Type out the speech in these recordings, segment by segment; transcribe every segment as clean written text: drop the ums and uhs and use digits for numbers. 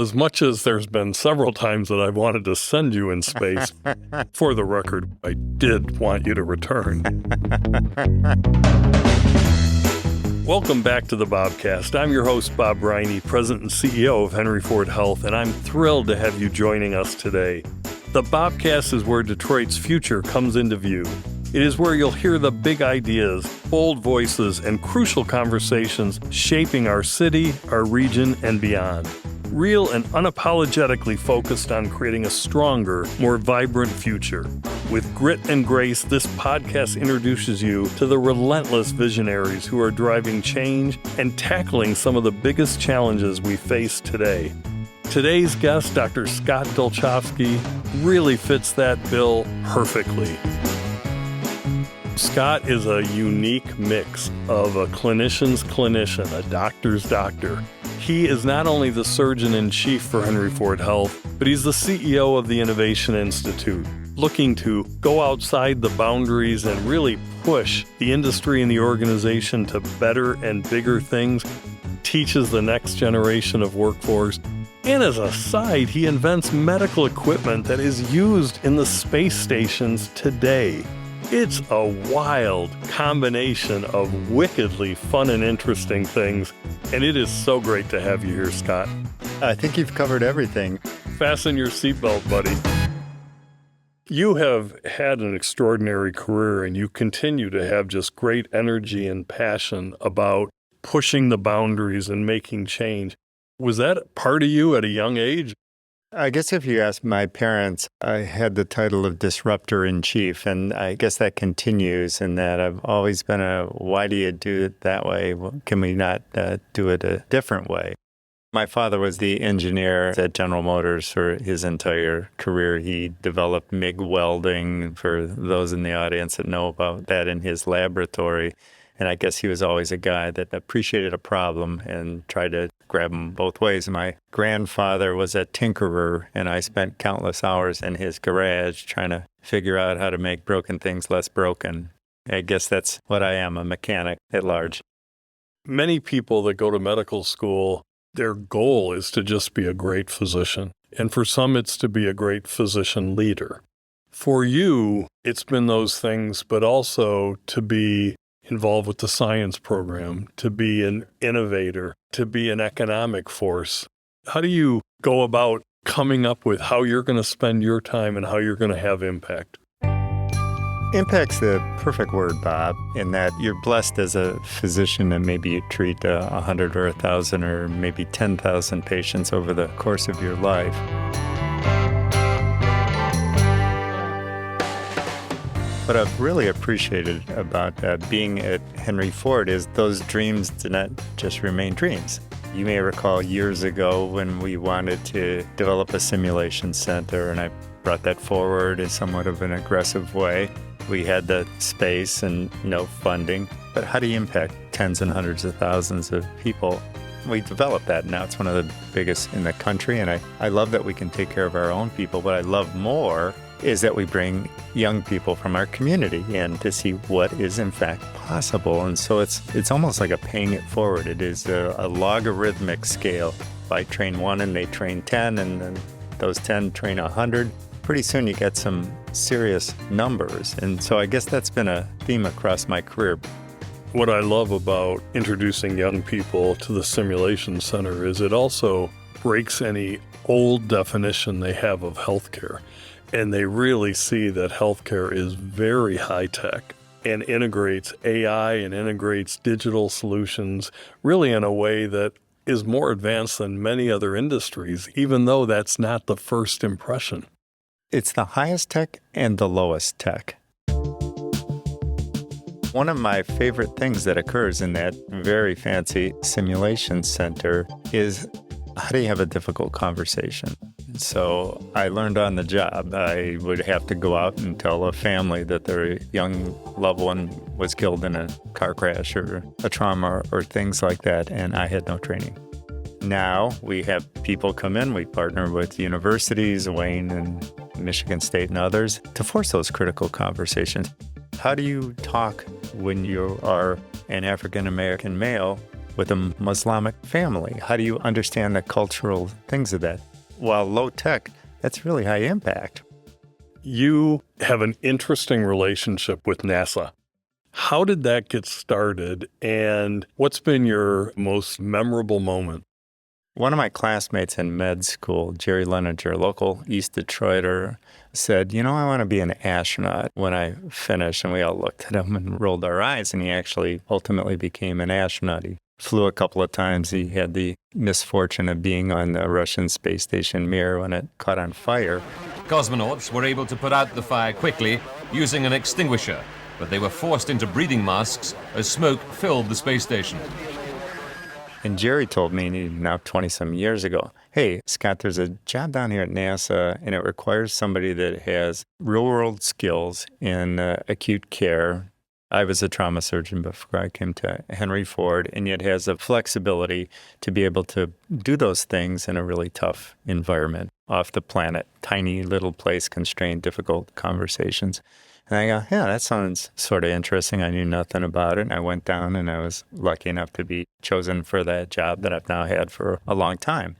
As much as there's been several times that I've wanted to send you in space, for the record, I did want you to return. Welcome back to the BOBcast. I'm your host, Bob Riney, President and CEO of Henry Ford Health, and I'm thrilled to have you joining us today. The BOBcast is where Detroit's future comes into view. It is where you'll hear the big ideas, bold voices, and crucial conversations shaping our city, our region, and beyond. Real and unapologetically focused on creating a stronger, more vibrant future. With grit and grace, this podcast introduces you to the relentless visionaries who are driving change and tackling some of the biggest challenges we face today. Today's guest, Dr. Scott Dulchavsky, really fits that bill perfectly. Scott is a unique mix of a clinician's clinician, a doctor's doctor. He is not only the surgeon-in-chief for Henry Ford Health, but he's the CEO of the Innovation Institute, looking to go outside the boundaries and really push the industry and the organization to better and bigger things, teaches the next generation of workforce, and as a side, he invents medical equipment that is used in the space stations today. It's a wild combination of wickedly fun and interesting things, and it is so great to have you here, Scott. I think you've covered everything. Fasten your seatbelt, buddy. You have had an extraordinary career, and you continue to have just great energy and passion about pushing the boundaries and making change. Was that part of you at a young age? I guess if you ask my parents, I had the title of disruptor-in-chief, and I guess that continues in that I've always been why do you do it that way? Well, can we not do it a different way? My father was the engineer at General Motors for his entire career. He developed MIG welding, for those in the audience that know about that, in his laboratory. And I guess he was always a guy that appreciated a problem and tried to grab them both ways. My grandfather was a tinkerer, and I spent countless hours in his garage trying to figure out how to make broken things less broken. I guess that's what I am, a mechanic at large. Many people that go to medical school, their goal is to just be a great physician. And for some, it's to be a great physician leader. For you, it's been those things, but also to be involved with the science program, to be an innovator, to be an economic force. How do you go about coming up with how you're going to spend your time and how you're going to have impact? Impact's the perfect word, Bob, in that you're blessed as a physician and maybe you treat 100 or 1,000 or maybe 10,000 patients over the course of your life. What I've really appreciated about being at Henry Ford is those dreams did not just remain dreams. You may recall years ago when we wanted to develop a simulation center, and I brought that forward in somewhat of an aggressive way. We had the space and no funding, but how do you impact tens and hundreds of thousands of people? We developed that. Now it's one of the biggest in the country, and I love that we can take care of our own people. What I love more is that we bring young people from our community in to see what is in fact possible. And so it's almost like a paying it forward. It is a logarithmic scale. If I train 1 and they train 10, and then those 10 train 100, pretty soon you get some serious numbers. And so I guess that's been a theme across my career. What I love about introducing young people to the simulation center is it also breaks any old definition they have of healthcare. And they really see that healthcare is very high-tech and integrates AI and integrates digital solutions really in a way that is more advanced than many other industries, even though that's not the first impression. It's the highest tech and the lowest tech. One of my favorite things that occurs in that very fancy simulation center is how do you have a difficult conversation? So I learned on the job. I would have to go out and tell a family that their young loved one was killed in a car crash or a trauma or things like that, and I had no training. Now we have people come in. We partner with universities, Wayne and Michigan State and others, to force those critical conversations. How do you talk when you are an African-American male with a Muslimic family? How do you understand the cultural things of that? While low tech, that's really high impact. You have an interesting relationship with NASA. How did that get started, and what's been your most memorable moment? One of my classmates in med school, Jerry Leninger, a local East Detroiter, said, I want to be an astronaut when I finish. And we all looked at him and rolled our eyes, and he actually ultimately became an astronaut. He flew a couple of times. He had the misfortune of being on the Russian space station Mir when it caught on fire. Cosmonauts were able to put out the fire quickly using an extinguisher, but they were forced into breathing masks as smoke filled the space station. And Jerry told me now 20-some years ago, hey, Scott, there's a job down here at NASA, and it requires somebody that has real-world skills in acute care. I was a trauma surgeon before I came to Henry Ford, and yet has the flexibility to be able to do those things in a really tough environment off the planet, tiny little place, constrained, difficult conversations. And I go, yeah, that sounds sort of interesting. I knew nothing about it. And I went down, and I was lucky enough to be chosen for that job that I've now had for a long time.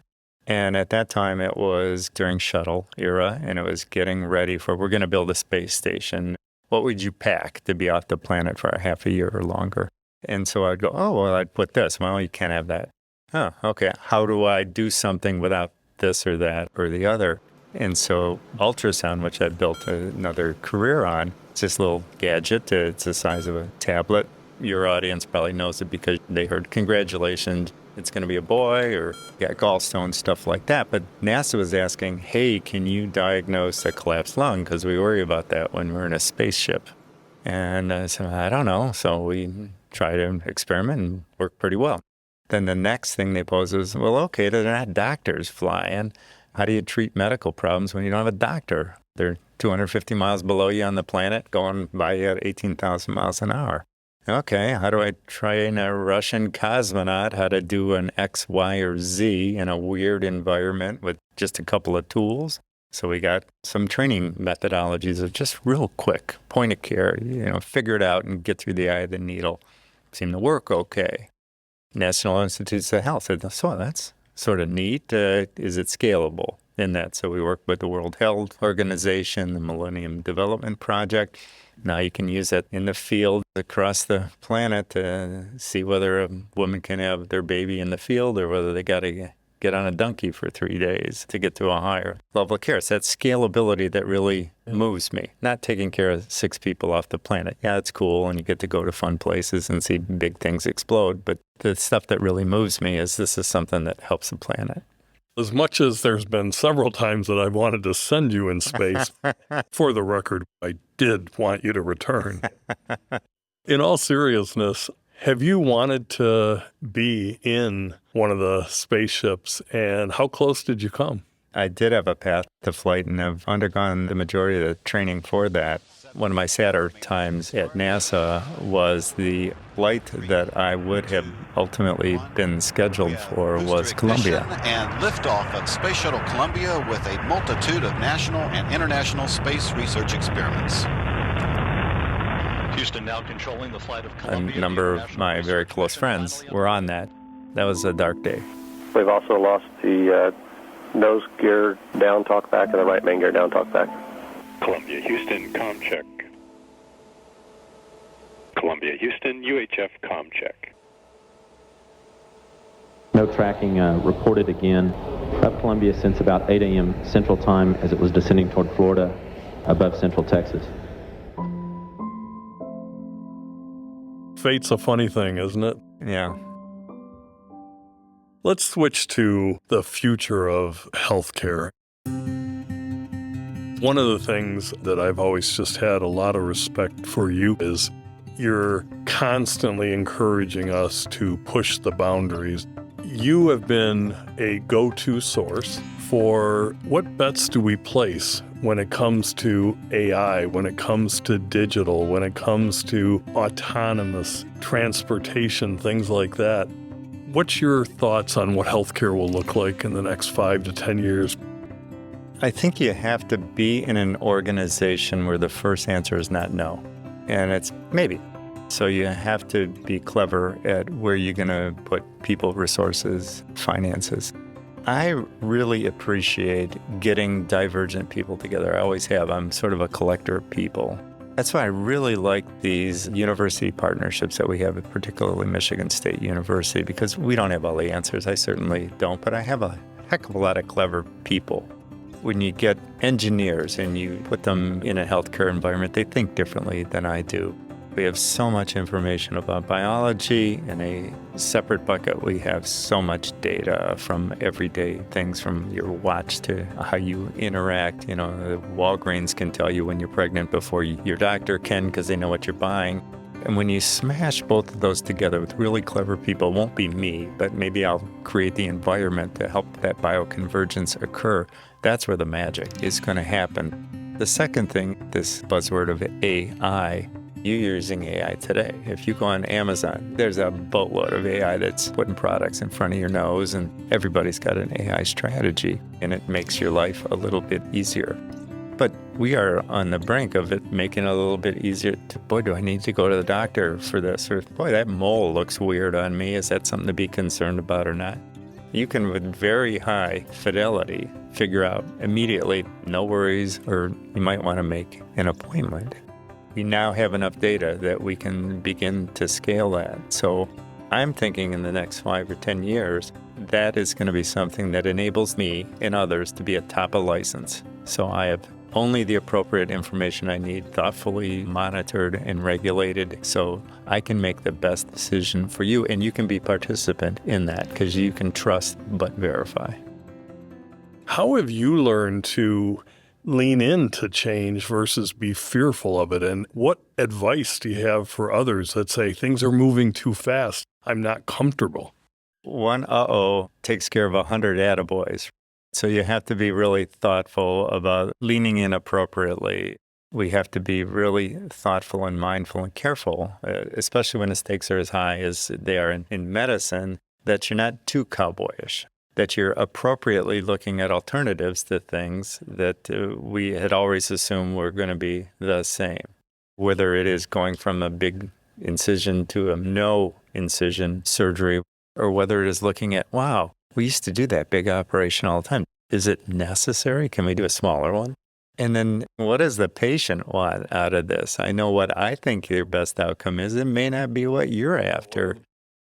And at that time, it was during shuttle era, and it was getting ready for, we're going to build a space station. What would you pack to be off the planet for a half a year or longer? And so I'd go, I'd put this. Well, you can't have that. Oh, okay. How do I do something without this or that or the other? And so ultrasound, which I built another career on, it's this little gadget. It's the size of a tablet. Your audience probably knows it because they heard, congratulations, it's going to be a boy, or got gallstones, stuff like that. But NASA was asking, hey, can you diagnose a collapsed lung? Because we worry about that when we're in a spaceship. And I said, I don't know. So we tried an experiment and worked pretty well. Then the next thing they posed was, well, okay, they're not doctors flying. How do you treat medical problems when you don't have a doctor? They're 250 miles below you on the planet, going by you at 18,000 miles an hour. Okay, how do I train a Russian cosmonaut how to do an X, Y, or Z in a weird environment with just a couple of tools? So we got some training methodologies of just real quick, point of care, figure it out and get through the eye of the needle. Seemed to work okay. National Institutes of Health said, so that's sort of neat. Is it scalable in that? So we worked with the World Health Organization, the Millennium Development Project. Now you can use it in the field across the planet to see whether a woman can have their baby in the field or whether they got to get on a donkey for 3 days to get to a higher level of care. It's that scalability that really moves me. Not taking care of 6 people off the planet. Yeah, it's cool, and you get to go to fun places and see big things explode. But the stuff that really moves me is this is something that helps the planet. As much as there's been several times that I've wanted to send you in space, for the record, I did want you to return. In all seriousness, have you wanted to be in one of the spaceships, and how close did you come? I did have a path to flight, and I've undergone the majority of the training for that. One of my sadder times at NASA was the flight that I would have ultimately been scheduled for was Columbia. And liftoff of Space Shuttle Columbia with a multitude of national and international space research experiments. Houston now controlling the flight of Columbia. A number of my very close friends were on that. That was a dark day. We've also lost the nose gear down talkback and the right main gear down talkback. Columbia, Houston, comm check. Columbia, Houston, UHF comm check. No tracking reported again. Up Columbia since about 8 a.m. Central Time as it was descending toward Florida above Central Texas. Fate's a funny thing, isn't it? Yeah. Let's switch to the future of healthcare. One of the things that I've always just had a lot of respect for you is you're constantly encouraging us to push the boundaries. You have been a go-to source for what bets do we place when it comes to AI, when it comes to digital, when it comes to autonomous transportation, things like that. What's your thoughts on what healthcare will look like in the next 5 to 10 years? I think you have to be in an organization where the first answer is not no. And it's maybe. So you have to be clever at where you're going to put people, resources, finances. I really appreciate getting divergent people together. I always have. I'm sort of a collector of people. That's why I really like these university partnerships that we have, particularly Michigan State University, because we don't have all the answers. I certainly don't, but I have a heck of a lot of clever people. When you get engineers and you put them in a healthcare environment, they think differently than I do. We have so much information about biology. In a separate bucket, we have so much data from everyday things, from your watch to how you interact. You know, Walgreens can tell you when you're pregnant before your doctor can, because they know what you're buying. And when you smash both of those together with really clever people, it won't be me, but maybe I'll create the environment to help that bioconvergence occur. That's where the magic is going to happen. The second thing, this buzzword of AI, you're using AI today. If you go on Amazon, there's a boatload of AI that's putting products in front of your nose, and everybody's got an AI strategy, and it makes your life a little bit easier. But we are on the brink of it making it a little bit easier to, boy, do I need to go to the doctor for this? Or, boy, that mole looks weird on me. Is that something to be concerned about or not? You can, with very high fidelity, figure out immediately, no worries, or you might want to make an appointment. We now have enough data that we can begin to scale that. So I'm thinking in the next 5 or 10 years, that is going to be something that enables me and others to be atop a license. So I have only the appropriate information I need, thoughtfully monitored and regulated, so I can make the best decision for you, and you can be participant in that because you can trust but verify. How have you learned to lean into change versus be fearful of it? And what advice do you have for others that say things are moving too fast? I'm not comfortable. One uh-oh takes care of 100 attaboys. So you have to be really thoughtful about leaning in appropriately. We have to be really thoughtful and mindful and careful, especially when the stakes are as high as they are in medicine, that you're not too cowboyish, that you're appropriately looking at alternatives to things that we had always assumed were going to be the same, whether it is going from a big incision to a no incision surgery, or whether it is looking at, wow, we used to do that big operation all the time. Is it necessary? Can we do a smaller one? And then what does the patient want out of this? I know what I think your best outcome is. It may not be what you're after.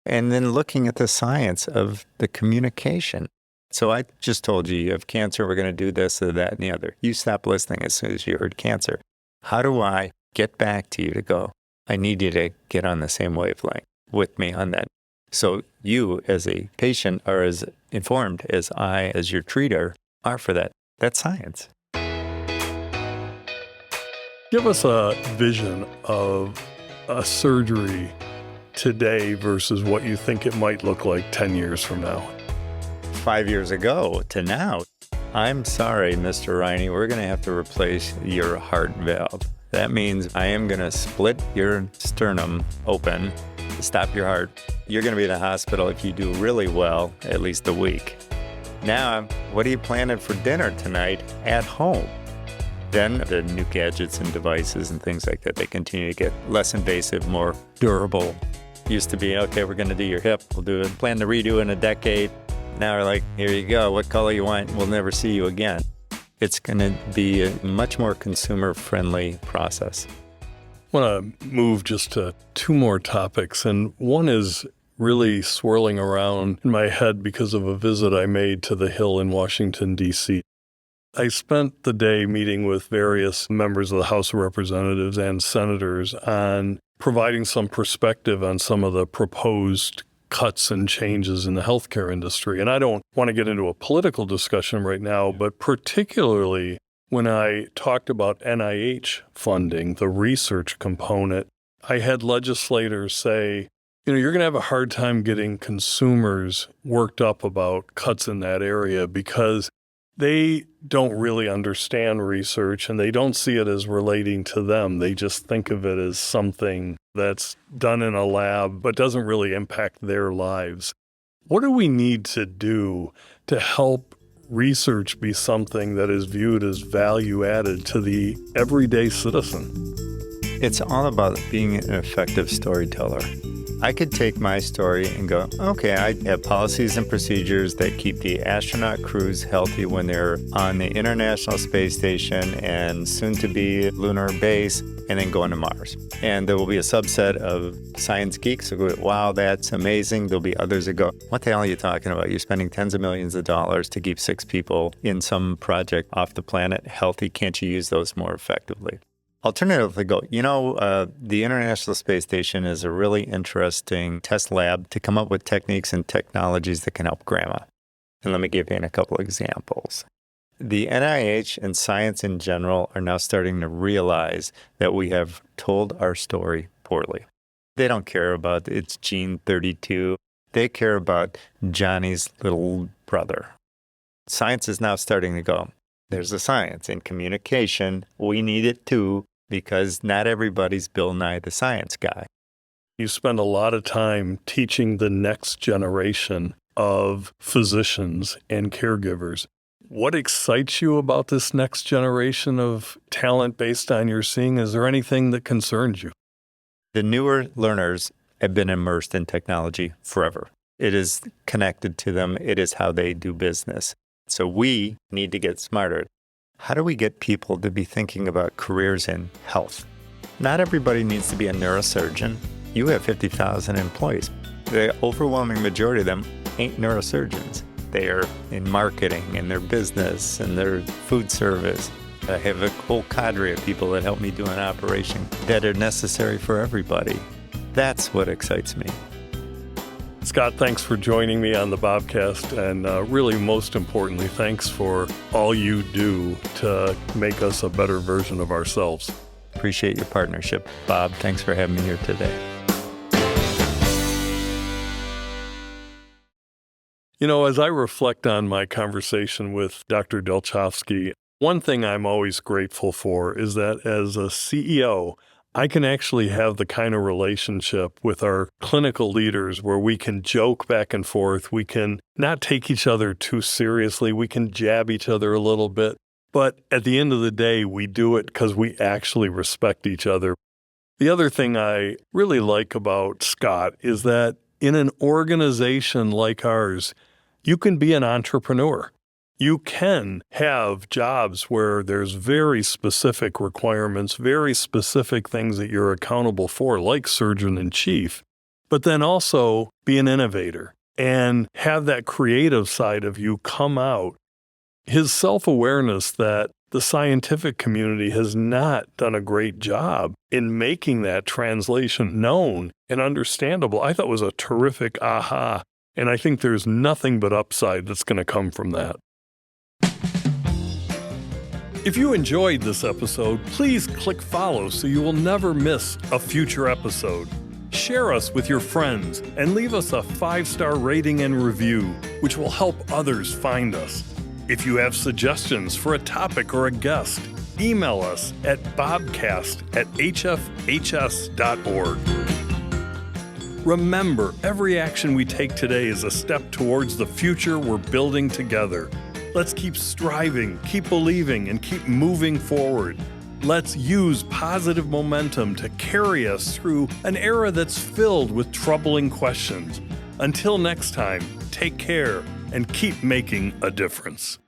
And then looking at the science of the communication. So I just told you have cancer, we're going to do this or that and the other. You stopped listening as soon as you heard cancer. How do I get back to you to go, I need you to get on the same wavelength with me on that? So you as a patient are as informed as I, as your treater, are for that. That's science. Give us a vision of a surgery today versus what you think it might look like 10 years from now. 5 years ago to now, I'm sorry, Mr. Riney, we're going to have to replace your heart valve. That means I am going to split your sternum open, stop your heart. You're going to be in the hospital if you do really well, at least a week. Now, what are you planning for dinner tonight at home? Then the new gadgets and devices and things like that, they continue to get less invasive, more durable. Used to be, okay, we're going to do your hip. We'll do it. Plan to redo in a decade. Now we're like, here you go. What color you want? We'll never see you again. It's going to be a much more consumer-friendly process. I want to move just to two more topics, and one is really swirling around in my head because of a visit I made to the Hill in Washington, D.C. I spent the day meeting with various members of the House of Representatives and senators on providing some perspective on some of the proposed cuts and changes in the healthcare industry. And I don't want to get into a political discussion right now, but particularly when I talked about NIH funding, the research component, I had legislators say, you're going to have a hard time getting consumers worked up about cuts in that area because they don't really understand research and they don't see it as relating to them. They just think of it as something that's done in a lab but doesn't really impact their lives. What do we need to do to help research be something that is viewed as value added to the everyday citizen? It's all about being an effective storyteller. I could take my story and go, okay, I have policies and procedures that keep the astronaut crews healthy when they're on the International Space Station and soon to be lunar base and then going to Mars. And there will be a subset of science geeks who go, wow, that's amazing. There'll be others that go, what the hell are you talking about? You're spending tens of millions of dollars to keep 6 people in some project off the planet healthy. Can't you use those more effectively? Alternatively, go, the International Space Station is a really interesting test lab to come up with techniques and technologies that can help grandma. And let me give you a couple examples. The NIH and science in general are now starting to realize that we have told our story poorly. They don't care about it's gene 32. They care about Johnny's little brother. Science is now starting to go, there's a science in communication. We need it too, because not everybody's Bill Nye the Science Guy. You spend a lot of time teaching the next generation of physicians and caregivers. What excites you about this next generation of talent based on your seeing? Is there anything that concerns you? The newer learners have been immersed in technology forever. It is connected to them. It is how they do business. So we need to get smarter. How do we get people to be thinking about careers in health? Not everybody needs to be a neurosurgeon. You have 50,000 employees. The overwhelming majority of them ain't neurosurgeons. They are in marketing and their business and their food service. I have a whole cadre of people that help me do an operation that are necessary for everybody. That's what excites me. Scott, thanks for joining me on the BOBcast, and really, most importantly, thanks for all you do to make us a better version of ourselves. Appreciate your partnership, Bob. Thanks for having me here today. As I reflect on my conversation with Dr. Dulchavsky, one thing I'm always grateful for is that as a CEO, I can actually have the kind of relationship with our clinical leaders where we can joke back and forth. We can not take each other too seriously. We can jab each other a little bit. But at the end of the day, we do it because we actually respect each other. The other thing I really like about Scott is that in an organization like ours, you can be an entrepreneur. You can have jobs where there's very specific requirements, very specific things that you're accountable for, like surgeon-in-chief, but then also be an innovator and have that creative side of you come out. His self-awareness that the scientific community has not done a great job in making that translation known and understandable, I thought was a terrific aha, and I think there's nothing but upside that's going to come from that. If you enjoyed this episode, please click follow so you will never miss a future episode. Share us with your friends and leave us a 5-star rating and review, which will help others find us. If you have suggestions for a topic or a guest, email us at bobcast@hfhs.org. Remember, every action we take today is a step towards the future we're building together. Let's keep striving, keep believing, and keep moving forward. Let's use positive momentum to carry us through an era that's filled with troubling questions. Until next time, take care and keep making a difference.